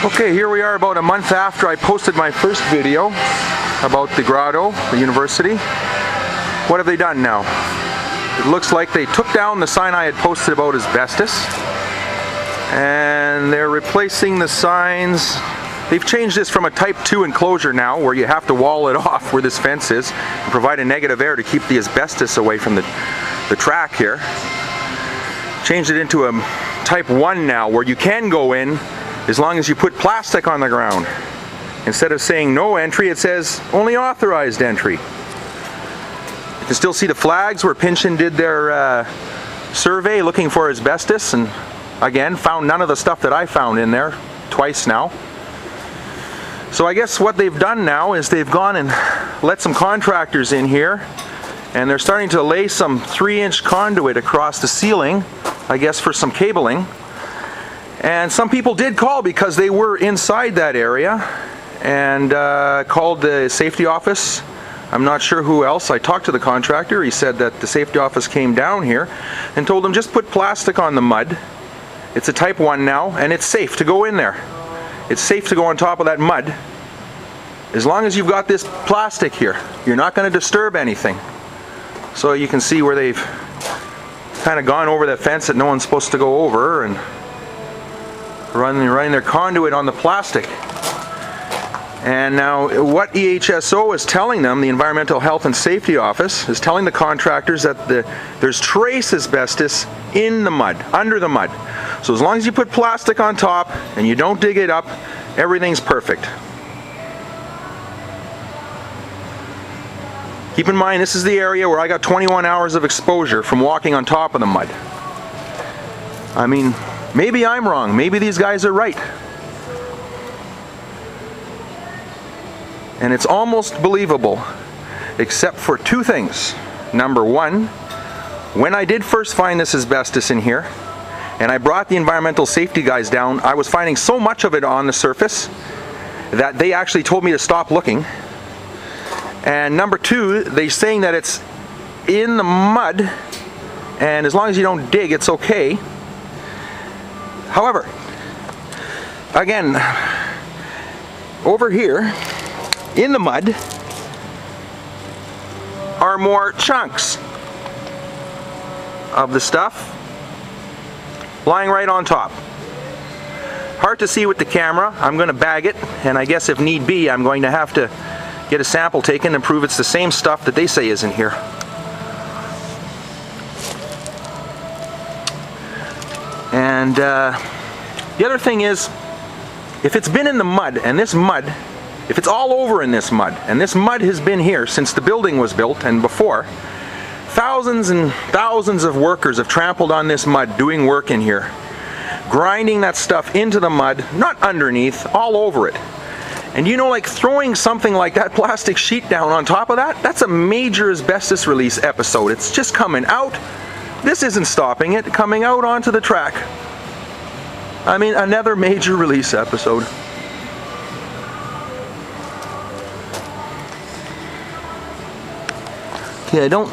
Okay, here we are about a month after I posted my first video about the grotto, the university. What have they done now? It looks like they took down the sign I had posted about asbestos, and they're replacing the signs. They've changed this from a type 2 enclosure now, where you have to wall it off where this fence is and provide a negative air to keep the asbestos away from the track here. Changed it into a type 1 now, where you can go in as long as you put plastic on the ground. Instead of saying no entry, it says only authorized entry. You can still see the flags where Pynchon did their survey looking for asbestos, and again found none of the stuff that I found in there twice now. So I guess what they've done now is they've gone and let some contractors in here, and they're starting to lay some 3-inch conduit across the ceiling, I guess for some cabling. And some people did call because they were inside that area and called the safety office. I'm not sure who else. I talked to the contractor. He said that the safety office came down here and told them just put plastic on the mud. It's a type 1 now, and it's safe to go in there. It's safe to go on top of that mud. As long as you've got this plastic here, you're not going to disturb anything. So you can see where they've kind of gone over that fence that no one's supposed to go over and running their conduit on the plastic. And now what EHSO is telling them, the Environmental Health and Safety Office, is telling the contractors that there's trace asbestos in the mud, under the mud. So as long as you put plastic on top and you don't dig it up, everything's perfect. Keep in mind, this is the area where I got 21 hours of exposure from walking on top of the mud. I mean, maybe I'm wrong. Maybe these guys are right. And it's almost believable, except for two things. Number one, when I did first find this asbestos in here, and I brought the environmental safety guys down, I was finding so much of it on the surface that they actually told me to stop looking. And number two, they're saying that it's in the mud, and as long as you don't dig, it's okay. However, again, over here in the mud are more chunks of the stuff lying right on top. Hard to see with the camera. I'm going to bag it, and I guess if need be, I'm going to have to get a sample taken and prove it's the same stuff that they say is in here. And the other thing is, if it's been in the mud, and this mud, if it's all over in this mud, and this mud has been here since the building was built and before, thousands and thousands of workers have trampled on this mud doing work in here, grinding that stuff into the mud, not underneath, all over it. And you know, like throwing something like that plastic sheet down on top of that, that's a major asbestos release episode. It's just coming out. This isn't stopping it, coming out onto the track. I mean, another major release episode. Okay, I don't...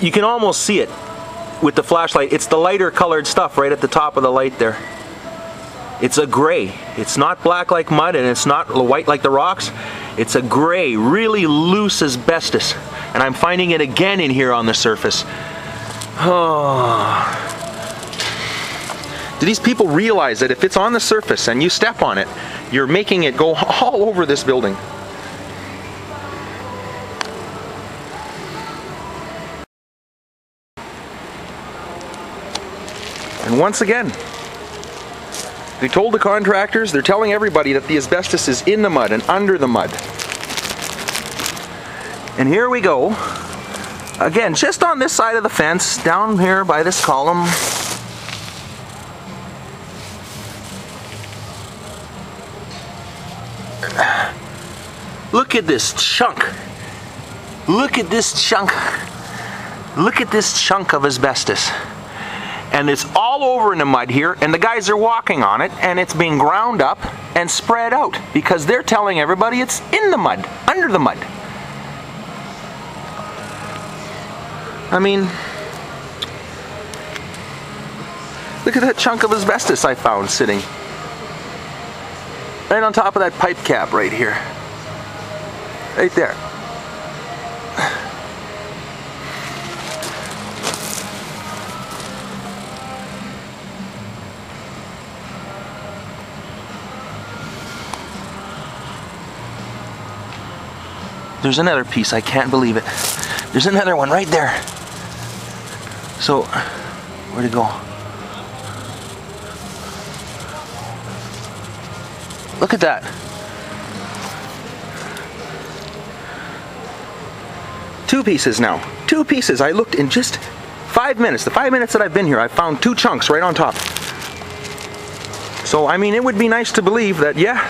You can almost see it with the flashlight. It's the lighter colored stuff right at the top of the light there. It's a gray. It's not black like mud, and it's not white like the rocks. It's a gray, really loose asbestos. And I'm finding it again in here on the surface. Oh. Do these people realize that if it's on the surface and you step on it, you're making it go all over this building? And once again, they told the contractors, they're telling everybody that the asbestos is in the mud and under the mud. And here we go. Again, just on this side of the fence, down here by this column. Look at this chunk. Look at this chunk. Look at this chunk of asbestos. and it's all over in the mud here, and the guys are walking on it, and it's being ground up and spread out because they're telling everybody it's in the mud, under the mud. I mean, look at that chunk of asbestos I found sitting right on top of that pipe cap right here. Right there. There's another piece, I can't believe it. There's another one right there. So, where'd it go? Look at that. Two pieces now. Two pieces. I looked in just 5 minutes. The 5 minutes that I've been here, I found two chunks right on top. So, I mean, it would be nice to believe that, yeah,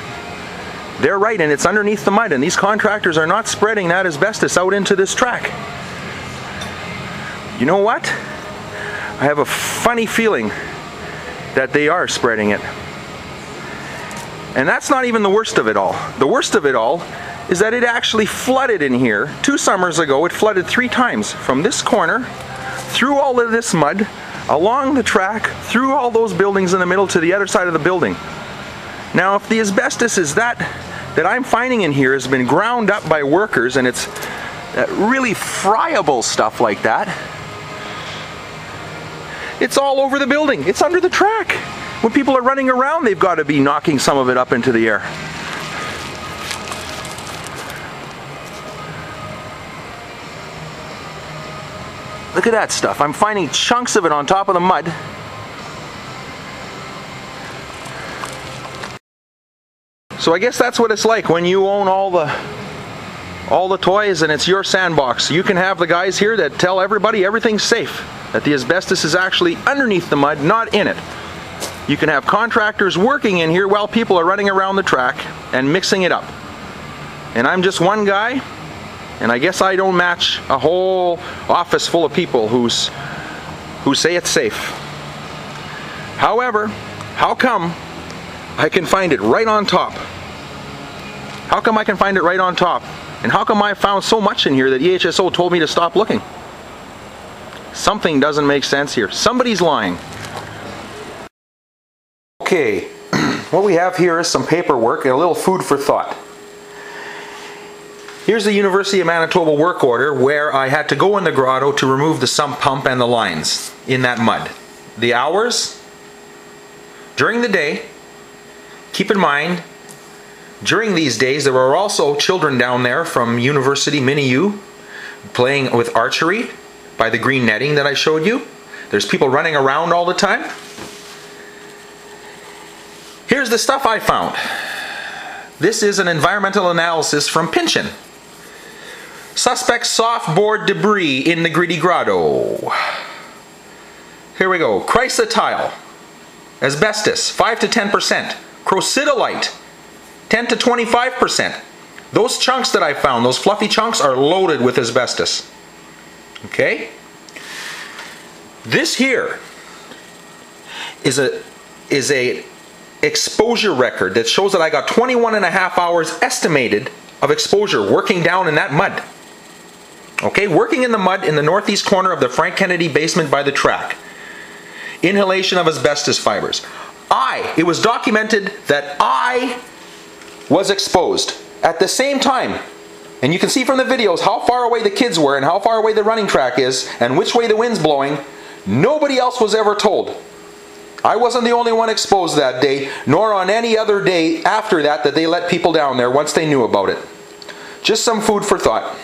they're right, and it's underneath the mud, and these contractors are not spreading that asbestos out into this track. You know what? I have a funny feeling that they are spreading it. And that's not even the worst of it all. The worst of it all is that it actually flooded in here. 2 summers ago, it flooded 3 times from this corner, through all of this mud, along the track, through all those buildings in the middle to the other side of the building. Now, if the asbestos is that I'm finding in here has been ground up by workers, and it's really friable stuff like that, it's all over the building. It's under the track. When people are running around, they've got to be knocking some of it up into the air. Look at that stuff. I'm finding chunks of it on top of the mud. So I guess that's what it's like when you own all the toys and it's your sandbox. You can have the guys here that tell everybody everything's safe, that the asbestos is actually underneath the mud, not in it. You can have contractors working in here while people are running around the track and mixing it up. And I'm just one guy, and I guess I don't match a whole office full of people who say it's safe. However, how come I can find it right on top? How come I can find it right on top? And how come I found so much in here that EHSO told me to stop looking? Something doesn't make sense here. Somebody's lying. Okay, what we have here is some paperwork and a little food for thought. Here's the University of Manitoba work order where I had to go in the grotto to remove the sump pump and the lines in that mud. The hours during the day. Keep in mind, during these days there were also children down there from University Mini U playing with archery by the green netting that I showed you. There's people running around all the time. Here's the stuff I found. This is an environmental analysis from Pinchin. Suspect soft board debris in the gritty grotto. Here we go. Chrysotile, asbestos, 5 to 10%. Crocidolite, 10 to 25%. Those chunks that I found, those fluffy chunks, are loaded with asbestos. Okay? This here is a exposure record that shows that I got 21.5 hours estimated of exposure working down in that mud. Okay, working in the mud in the northeast corner of the Frank Kennedy basement by the track. Inhalation of asbestos fibers. It was documented that I was exposed at the same time. And you can see from the videos how far away the kids were and how far away the running track is and which way the wind's blowing. Nobody else was ever told. I wasn't the only one exposed that day, nor on any other day after that they let people down there once they knew about it. Just some food for thought.